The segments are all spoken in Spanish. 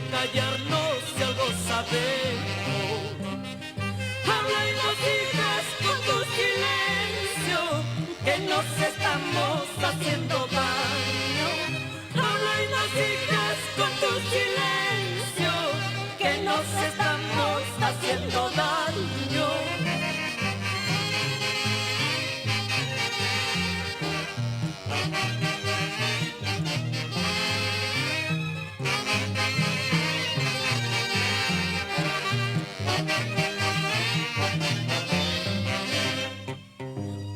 callarnos si algo sabemos. Habla y nos digas con tu silencio que nos estamos haciendo daño. Habla y nos digas con tu silencio que nos estamos haciendo daño.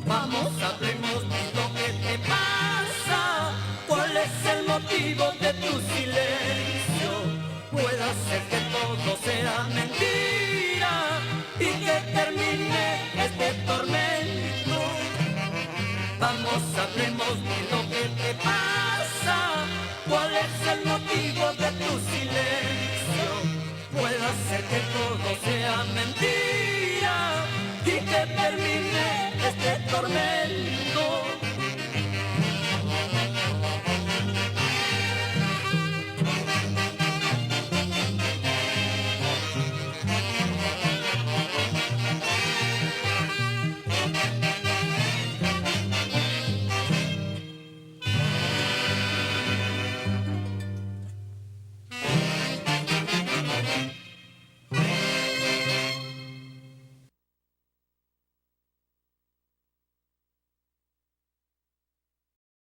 Vamos, hablemos de lo que te pasa. ¿Cuál es el motivo de tu silencio? Puede ser que todo sea mentira.